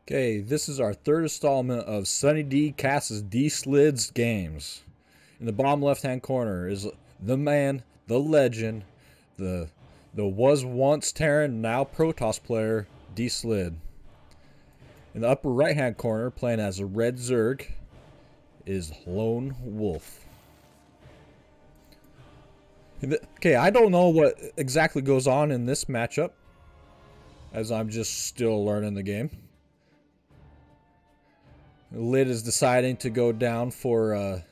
Okay, this is our third installment of Sunny D casts dslidd's games. In the bottom left-hand corner is the man, the legend, the was once Terran, now Protoss player, dslidd. In the upper right-hand corner, playing as a red Zerg, is Lone Wolf. Okay, I don't know what exactly goes on in this matchup, as I'm just still learning the game. Lid is deciding to go down for I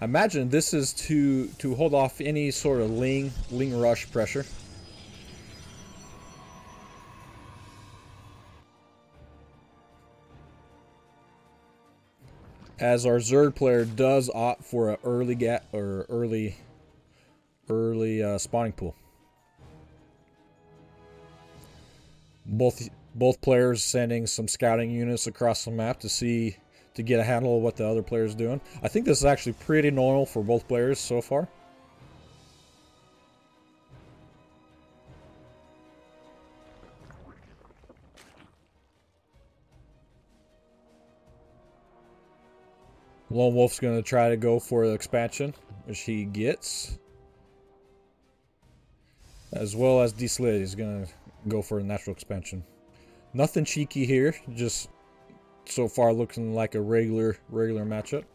imagine this is to hold off any sort of ling rush pressure. As our Zerg player does opt for an early spawning pool. Both players sending some scouting units across the map to get a handle of what the other player's doing. I think this is actually pretty normal for both players so far. Lone Wolf's going to try to go for the expansion, which he gets. As well as dslidd is going to go for a natural expansion. Nothing cheeky here, just so far looking like a regular matchup.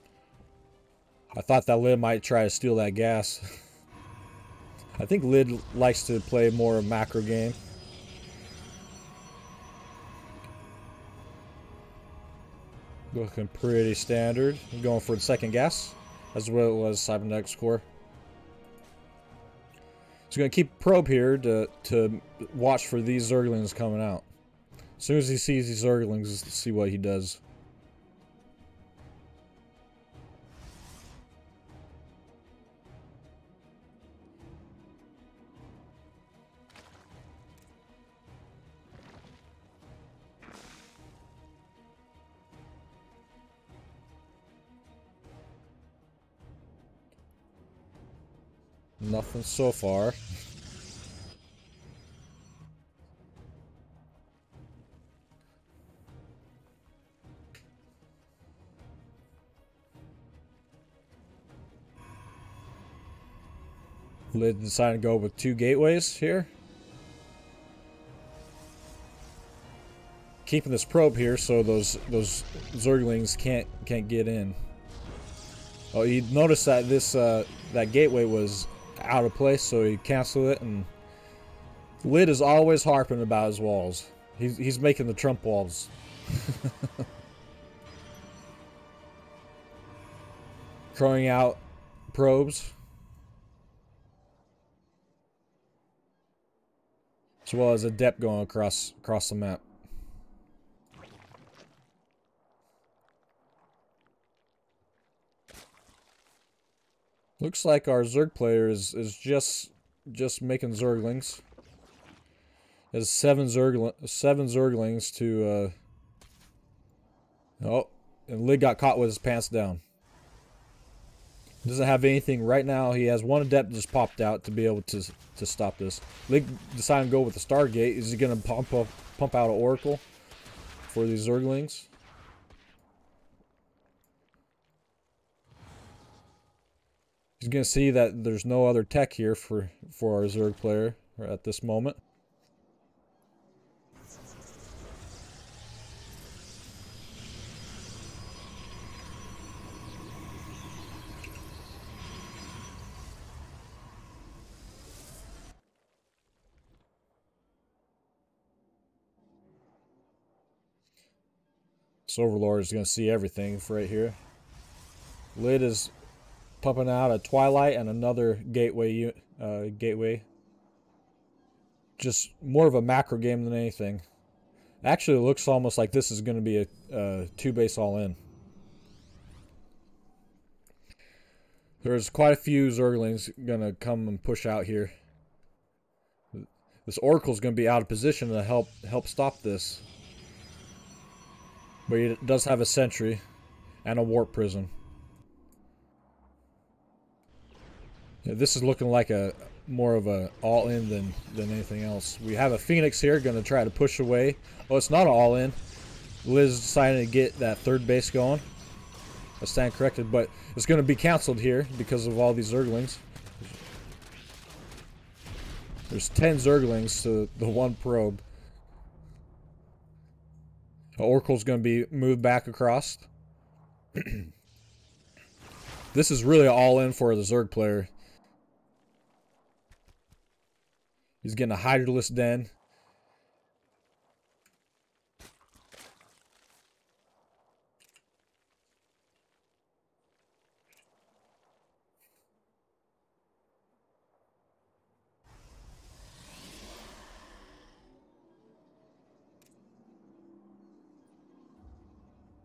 I thought that Lid might try to steal that gas. I think Lid likes to play more of a macro game. Looking pretty standard. Going for the second gas, as well as cybernetics core. He's going to keep probe here to watch for these Zerglings coming out. As soon as he sees these Zerglings, see what he does. Nothing so far. Lid decided to go with 2 gateways here. Keeping this probe here so those Zerglings can't get in. Oh, you notice that this that gateway was out of place, so he canceled it, and Lid is always harping about his walls. He's making the Trump walls. Throwing out probes. As well as a depth going across the map. Looks like our Zerg player is just making Zerglings. There's 7 Zerglings to oh, and Lid got caught with his pants down. Doesn't have anything right now. He has 1 adept just popped out to be able to stop this. Lid decided to go with the Stargate. Is he gonna pump out an Oracle for these Zerglings? He's gonna see that there's no other tech here for our Zerg player at this moment. This Overlord is gonna see everything right here. Lid is pumping out a Twilight and another gateway. Just more of a macro game than anything. Actually, it looks almost like this is going to be a 2-base all-in. There's quite a few Zerglings going to come and push out here. This Oracle's going to be out of position to help stop this. But he does have a Sentry and a Warp Prism. Yeah, this is looking like a more of a all-in than anything else. We have a Phoenix here going to try to push away. Oh, it's not an all-in. Liz decided to get that third base going. I stand corrected, but it's going to be canceled here because of all these Zerglings. There's 10 Zerglings to the one probe. Oracle's going to be moved back across. This is really all in for the Zerg player. He's getting a Hydralisk Den.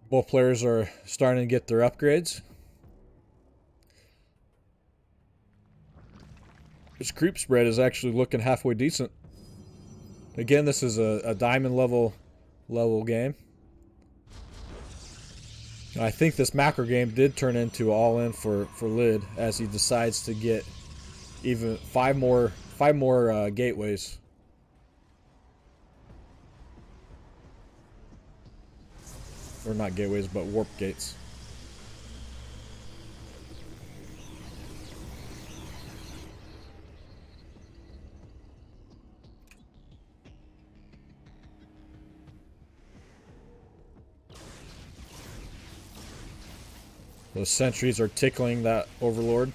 Both players are starting to get their upgrades. This creep spread is actually looking halfway decent. Again, this is a diamond level game. And I think this macro game did turn into all in for Lid as he decides to get even five more gateways. Or not gateways, but warp gates. Those sentries are tickling that Overlord.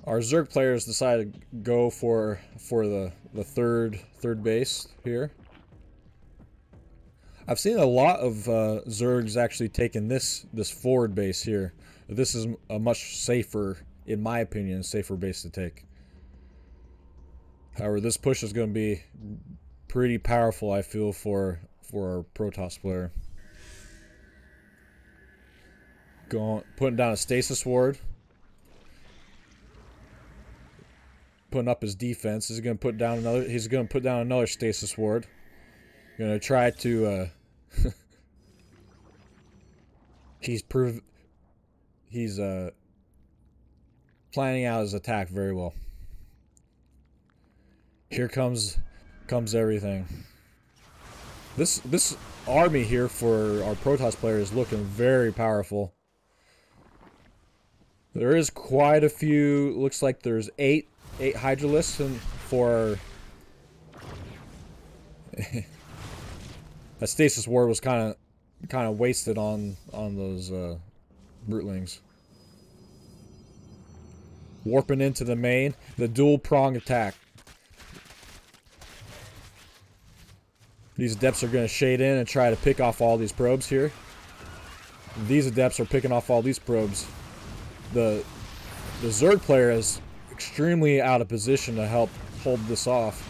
Our Zerg players decided to go for the third base here. I've seen a lot of Zergs actually taking this forward base here. This is a much safer, in my opinion, safer base to take. However, this push is going to be pretty powerful, I feel, for our Protoss player. Putting down a Stasis Ward. Putting up his defense. He's going to put down another Stasis Ward. Going to try to he's planning out his attack very well. Here comes everything. This army here for our Protoss player is looking very powerful. There is quite a few. Looks like there's eight Hydralisks and for that Stasis Ward was kind of wasted on those Brutelings. Warping into the main, the dual prong attack. These adepts are going to shade in and try to pick off all these probes here. These adepts are picking off all these probes. The Zerg player is extremely out of position to help hold this off.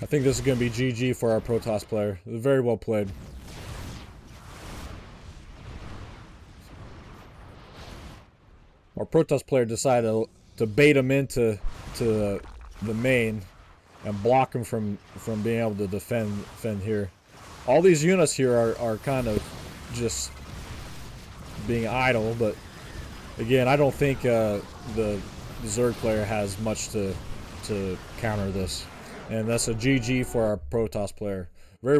I think this is going to be GG for our Protoss player. Very well played. Our Protoss player decided to bait him into the main and block him from being able to defend here. All these units here are kind of just being idle, but again, I don't think the Zerg player has much to counter this. And that's a GG for our Protoss player. Very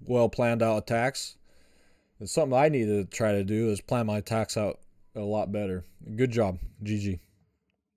well planned out attacks. It's something I need to try to do is plan my attacks out a lot better. Good job. GG.